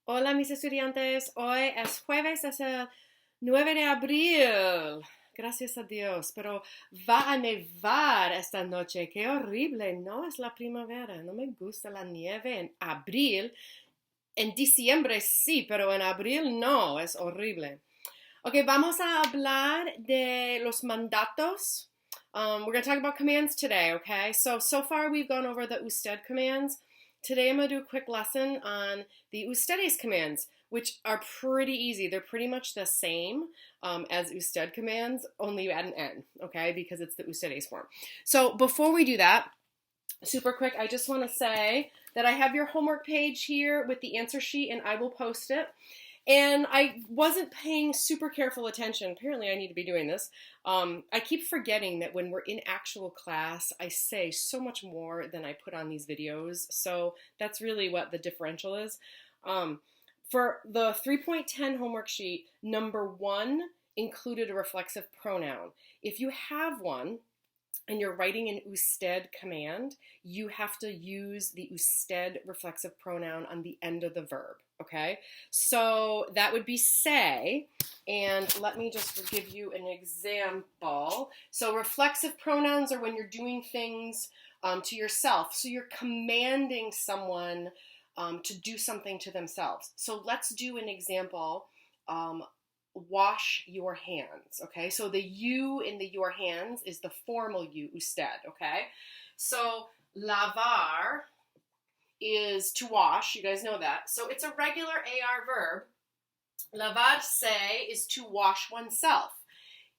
Hola mis estudiantes, hoy es jueves, es el 9 de abril. Gracias a Dios, pero va a nevar esta noche. Qué horrible, no es la primavera, no me gusta la nieve en abril. En diciembre sí, pero en abril no, es horrible. Ok, vamos a hablar de los mandatos. We're going to talk about commands today, okay? So far we've gone over the usted commands. Today I'm going to do a quick lesson on the ustedes commands, which are pretty easy. They're pretty much the same as usted commands, only you add an N, okay? Because it's the ustedes form. So before we do that, super quick, I just want to say that I have your homework page here with the answer sheet and I will post it. And I wasn't paying super careful attention. Apparently, I need to be doing this. I keep forgetting that when we're in actual class, I say so much more than I put on these videos. So that's really what the differential is. For the 3.10 homework sheet, number 1 included a reflexive pronoun. If you have one, and you're writing an usted command, you have to use the usted reflexive pronoun on the end of the verb, okay? So that would be say, and let me just give you an example. So reflexive pronouns are when you're doing things to yourself. So you're commanding someone to do something to themselves. So let's do an example. Wash your hands, okay? So the you in the your hands is the formal you, usted, okay? So lavar is to wash, you guys know that. So it's a regular AR verb. Lavarse is to wash oneself.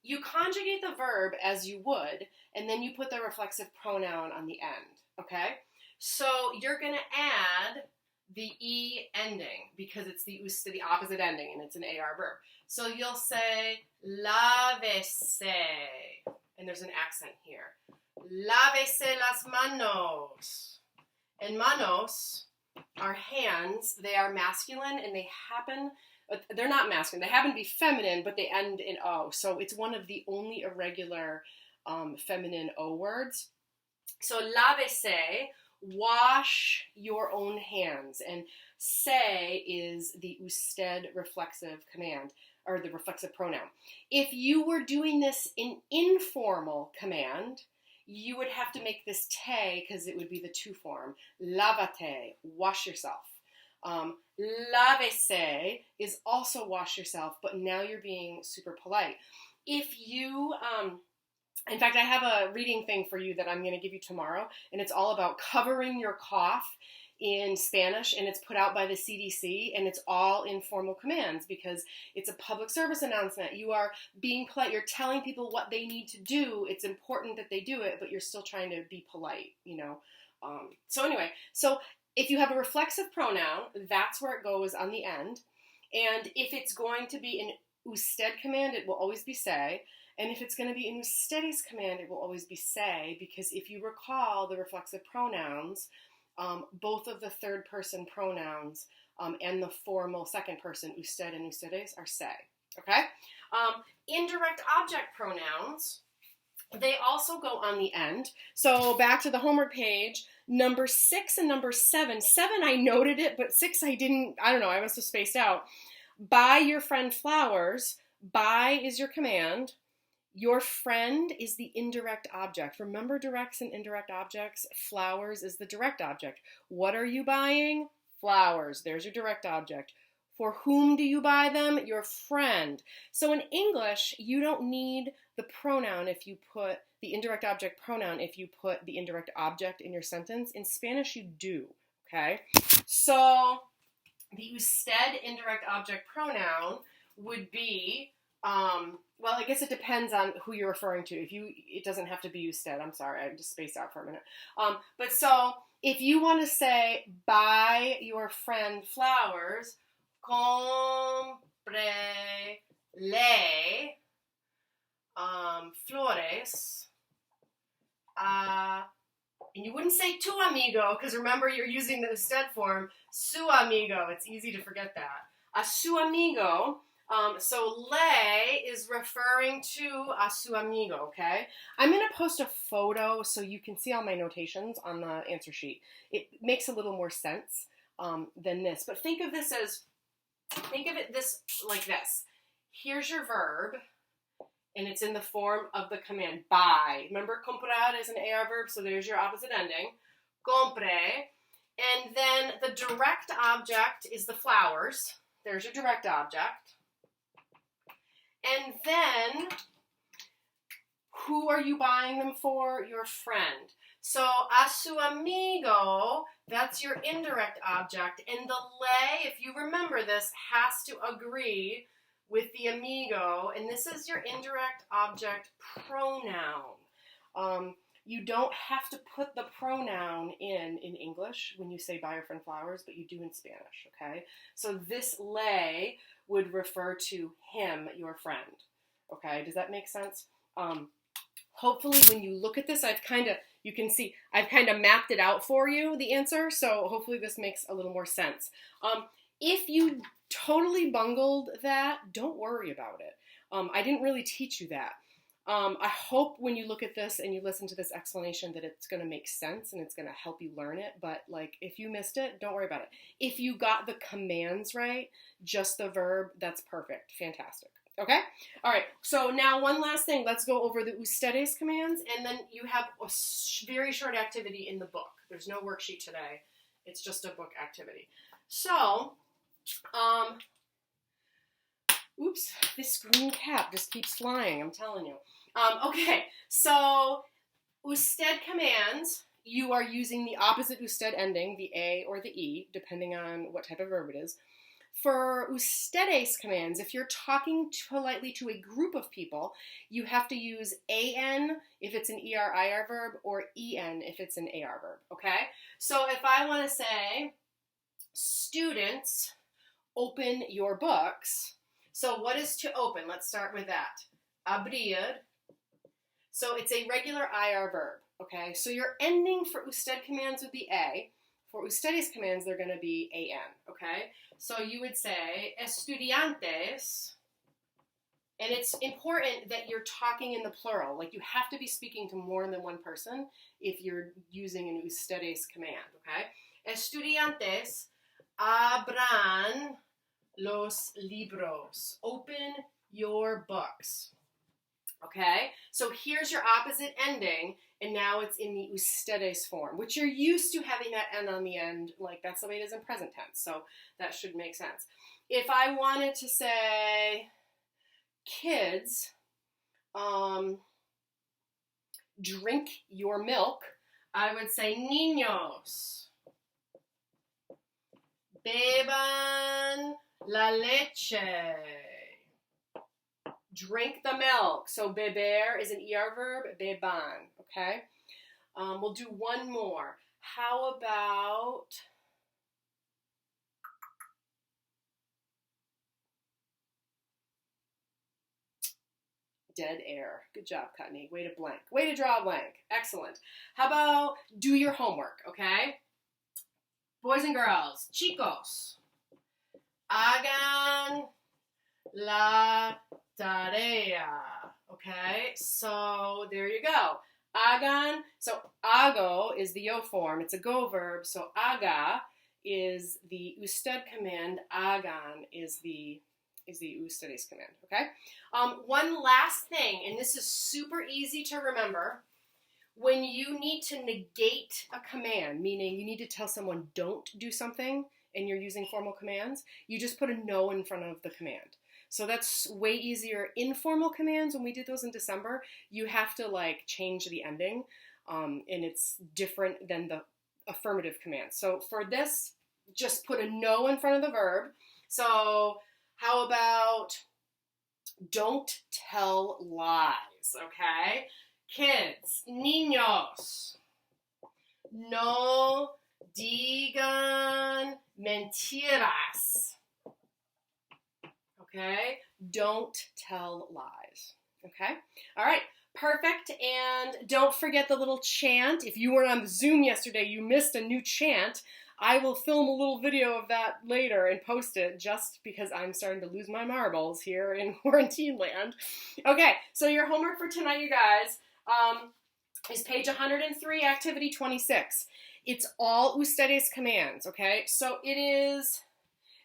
You conjugate the verb as you would, and then you put the reflexive pronoun on the end, okay? So you're gonna add the E ending because it's the opposite ending and it's an AR verb. So you'll say lávese, and there's an accent here. Lávese las manos. And manos are hands. They are masculine and they're not masculine. They happen to be feminine, but they end in O. So it's one of the only irregular feminine O words. So lávese, wash your own hands. And say is the usted reflexive command, or the reflexive pronoun. If you were doing this in informal command, you would have to make this te because it would be the to form. Lávate, wash yourself. Lávese is also wash yourself, but now you're being super polite. If you, in fact, I have a reading thing for you that I'm going to give you tomorrow, and it's all about covering your cough in Spanish, and it's put out by the CDC, and it's all informal commands because it's a public service announcement. You are being polite. You're telling people what they need to do. It's important that they do it, but you're still trying to be polite, you know. So if you have a reflexive pronoun, that's where it goes on the end. And if it's going to be an usted command, it will always be say. And if it's going to be an ustedes command, it will always be say, because if you recall the reflexive pronouns, both of the third person pronouns and the formal second person, usted and ustedes, are say, okay? Indirect object pronouns, they also go on the end. So back to the homework page, number 6 and number 7. 7, I noted it, but 6, I didn't, I don't know, I must have spaced out. Buy your friend flowers. Buy is your command. Your friend is the indirect object. Remember directs and indirect objects? Flowers is the direct object. What are you buying? Flowers. There's your direct object. For whom do you buy them? Your friend. So in English, you don't need the pronoun if you put the indirect object pronoun if you put the indirect object in your sentence. In Spanish, you do, okay? So the usted indirect object pronoun would be, well, I guess it depends on who you're referring to. It doesn't have to be usted. I'm sorry, I just spaced out for a minute. But so if you want to say, buy your friend flowers, comprele flores, and you wouldn't say tu amigo, because remember you're using the usted form, su amigo. It's easy to forget that. A su amigo. So le is referring to a su amigo, okay? I'm going to post a photo so you can see all my notations on the answer sheet. It makes a little more sense than this. But think of this as think of it like this. Here's your verb, and it's in the form of the command, buy. Remember, comprar is an AR verb, so there's your opposite ending. Compre. And then the direct object is the flowers. There's your direct object. And then, who are you buying them for? Your friend. So, a su amigo, that's your indirect object. And the le, if you remember this, has to agree with the amigo. And this is your indirect object pronoun. You don't have to put the pronoun in English when you say buy your friend flowers, but you do in Spanish, okay? So this le would refer to him, your friend, okay? Does that make sense? Hopefully when you look at this, you can see, I've kind of mapped it out for you, the answer, so hopefully this makes a little more sense. If you totally bungled that, don't worry about it. I didn't really teach you that. I hope when you look at this and you listen to this explanation that it's going to make sense and it's going to help you learn it. But like, if you missed it, don't worry about it. If you got the commands right, just the verb, that's perfect. Fantastic. Okay? All right. So now one last thing. Let's go over the ustedes commands, and then you have a very short activity in the book. There's no worksheet today. It's just a book activity. So, oops, this green cap just keeps flying, I'm telling you. Okay, so usted commands, you are using the opposite usted ending, the A or the E, depending on what type of verb it is. For ustedes commands, if you're talking politely to a group of people, you have to use AN if it's an ER-IR verb, or EN if it's an AR verb, okay? So if I want to say, students, open your books. So what is to open? Let's start with that. Abrir. So it's a regular IR verb, okay? So your ending for usted commands would be A. For ustedes commands, they're going to be AN, okay? So you would say, estudiantes, and it's important that you're talking in the plural. Like, you have to be speaking to more than one person if you're using an ustedes command, okay? Estudiantes abran los libros. Open your books. Okay? So here's your opposite ending, and now it's in the ustedes form, which you're used to having that N on the end. Like, that's the way it is in present tense, so that should make sense. If I wanted to say, kids, drink your milk, I would say, niños, beban la leche. Drink the milk. So beber is an ER verb, beban, okay? We'll do one more. How about dead air? Good job, Cutney. Way to blank. Way to draw a blank. Excellent. How about do your homework, okay? Boys and girls, chicos, hagan la tarea, okay? So there you go. Hagan, so hago is the yo form. It's a go verb. So haga is the usted command. Hagan is the ustedes command, okay? One last thing, and this is super easy to remember. When you need to negate a command, meaning you need to tell someone don't do something and you're using formal commands, you just put a no in front of the command. So that's way easier. Informal commands, when we did those in December, you have to like change the ending, and it's different than the affirmative command. So for this, just put a no in front of the verb. So how about don't tell lies, okay? Kids, niños, no digan mentiras. Okay? Don't tell lies. Okay? All right. Perfect. And don't forget the little chant. If you were on Zoom yesterday, you missed a new chant. I will film a little video of that later and post it just because I'm starting to lose my marbles here in quarantine land. Okay. So your homework for tonight, you guys, is page 103, activity 26. It's all ustedes commands. Okay? So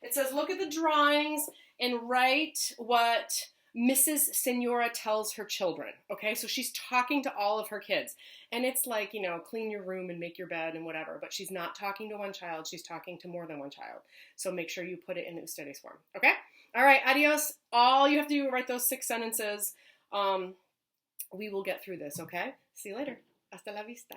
it's It says, look at the drawings and write what Mrs. Senora tells her children. Okay, so she's talking to all of her kids. And it's like, you know, clean your room and make your bed and whatever. But she's not talking to one child. She's talking to more than one child. So make sure you put it in ustedes form. Okay? All right, adios. All you have to do is write those 6 sentences. We will get through this, okay? See you later. Hasta la vista.